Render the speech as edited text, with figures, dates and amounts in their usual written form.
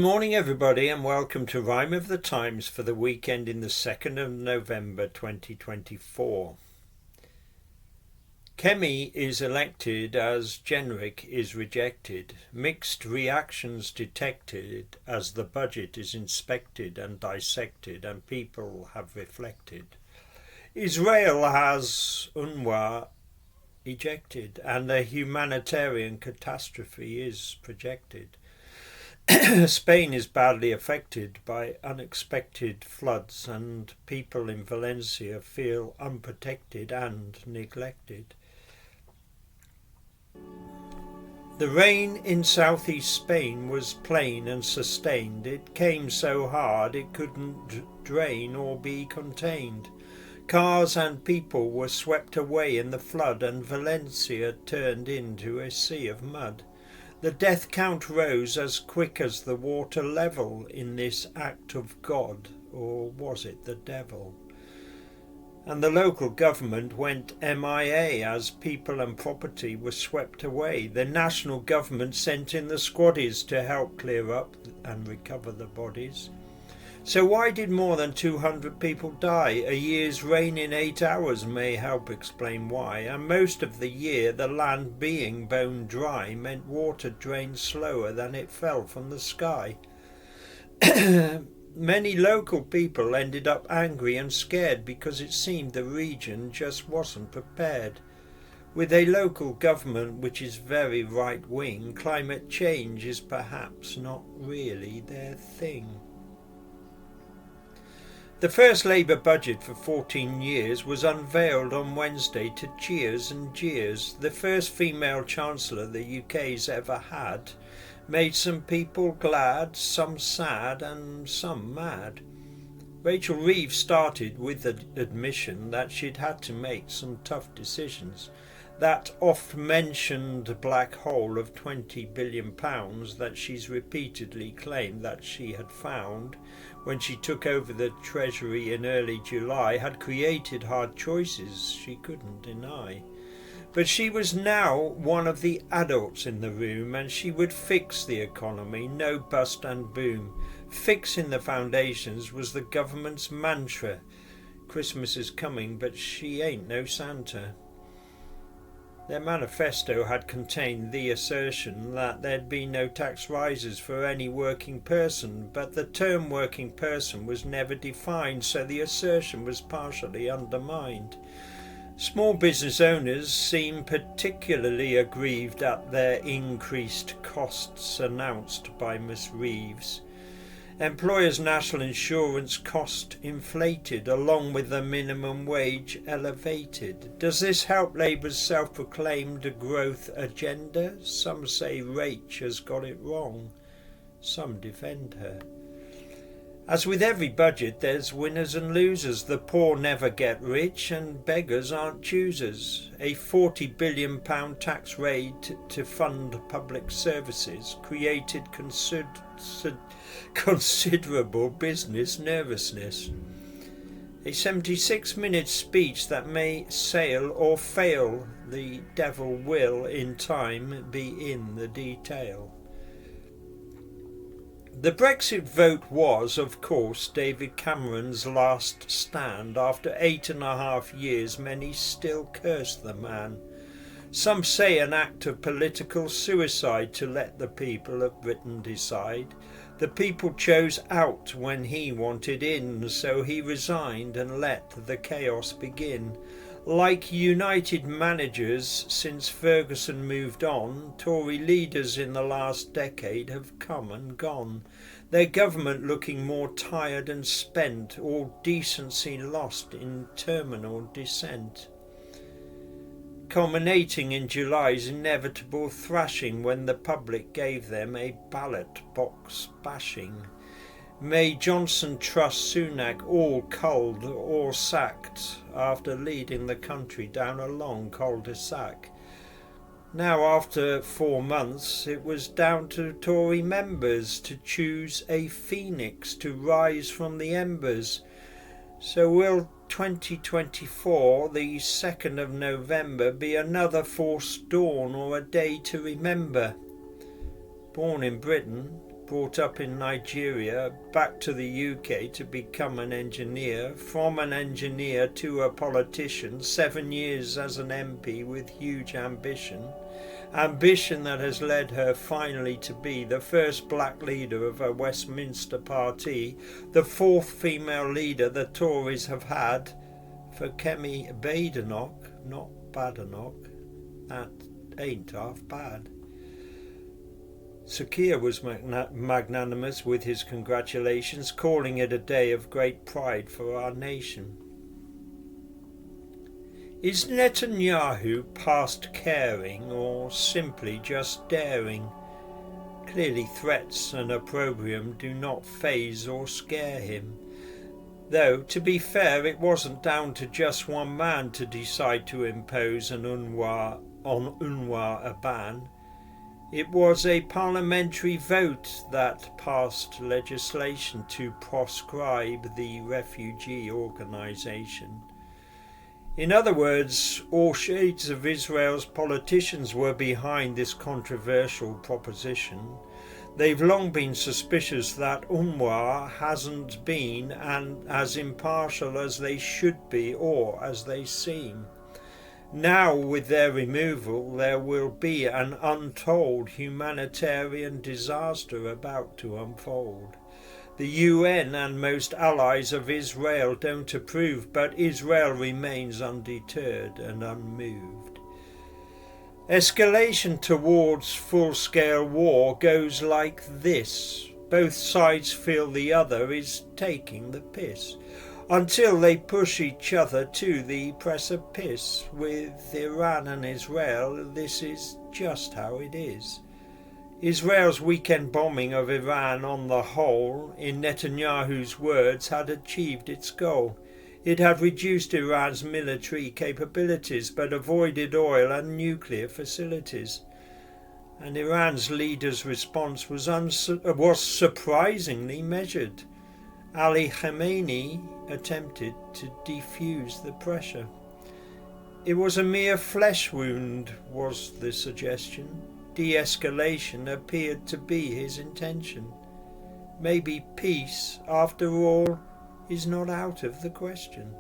Good morning everybody and welcome to Rhyme of the Times for the weekend in the 2nd of November 2024. Kemi is elected as Jenrick is rejected. Mixed reactions detected as the budget is inspected and dissected and people have reflected. Israel has UNWRA ejected and a humanitarian catastrophe is projected. Spain is badly affected by unexpected floods and people in Valencia feel unprotected and neglected. The rain in southeast Spain was plain and sustained. It came so hard it couldn't drain or be contained. Cars and people were swept away in the flood and Valencia turned into a sea of mud. The death count rose as quick as the water level in this act of God, or was it the devil? And the local government went MIA as people and property were swept away. The national government sent in the squaddies to help clear up and recover the bodies. So why did more than 200 people die? A year's rain in 8 hours may help explain why, and most of the year the land being bone dry meant water drained slower than it fell from the sky. Many local people ended up angry and scared because it seemed the region just wasn't prepared. With a local government which is very right-wing, climate change is perhaps not really their thing. The first Labour budget for 14 years was unveiled on Wednesday to cheers and jeers. The first female Chancellor the UK's ever had made some people glad, some sad and some mad. Rachel Reeves started with the admission that she'd had to make some tough decisions. That oft-mentioned black hole of £20 billion that she's repeatedly claimed that she had found when she took over the Treasury in early July had created hard choices she couldn't deny. But she was now one of the adults in the room and she would fix the economy, no bust and boom. Fixing the foundations was the government's mantra. Christmas is coming, but she ain't no Santa. Their manifesto had contained the assertion that there'd be no tax rises for any working person, but the term working person was never defined, so the assertion was partially undermined. Small business owners seem particularly aggrieved at their increased costs announced by Miss Reeves. Employers' national insurance cost inflated along with the minimum wage elevated. Does this help Labour's self-proclaimed growth agenda? Some say Rach has got it wrong. Some defend her. As with every budget, there's winners and losers. The poor never get rich and beggars aren't choosers. A £40 billion tax raid to fund public services created considerable business nervousness. A 76-minute speech that may sail or fail, the devil will in time be in the detail. The Brexit vote was, of course, David Cameron's last stand. After 8.5 years, many still curse the man. Some say an act of political suicide to let the people of Britain decide. The people chose out when he wanted in, so he resigned and let the chaos begin. Like United managers since Ferguson moved on, Tory leaders in the last decade have come and gone, their government looking more tired and spent, all decency lost in terminal descent. Culminating in July's inevitable thrashing when the public gave them a ballot box bashing. May Johnson trust Sunak all culled or sacked after leading the country down a long cul-de-sac. Now after 4 months it was down to Tory members to choose a phoenix to rise from the embers. So will 2024, the 2nd of November, be another forced dawn or a day to remember? Born in Britain, brought up in Nigeria, back to the UK to become an engineer, from an engineer to a politician, 7 years as an MP with huge ambition that has led her finally to be the first black leader of a Westminster party, the 4th female leader the Tories have had. For Kemi Badenoch, not Badenoch, that ain't half bad. Sir Keir was magnanimous with his congratulations, calling it a day of great pride for our nation. Is Netanyahu past caring or simply just daring? Clearly threats and opprobrium do not faze or scare him. Though, to be fair, it wasn't down to just one man to decide to impose on UNWRA a ban. It was a parliamentary vote that passed legislation to proscribe the refugee organisation. In other words, all shades of Israel's politicians were behind this controversial proposition. They've long been suspicious that UNWRA hasn't been as impartial as they should be or as they seem. Now, with their removal, there will be an untold humanitarian disaster about to unfold. The UN and most allies of Israel don't approve, but Israel remains undeterred and unmoved. Escalation towards full-scale war goes like this. Both sides feel the other is taking the piss, until they push each other to the precipice. With Iran and Israel, this is just how it is. Israel's weekend bombing of Iran on the whole, in Netanyahu's words, had achieved its goal. It had reduced Iran's military capabilities but avoided oil and nuclear facilities. And Iran's leader's response was surprisingly measured. Ali Khamenei attempted to defuse the pressure. It was a mere flesh wound, was the suggestion. De-escalation appeared to be his intention. Maybe peace, after all, is not out of the question.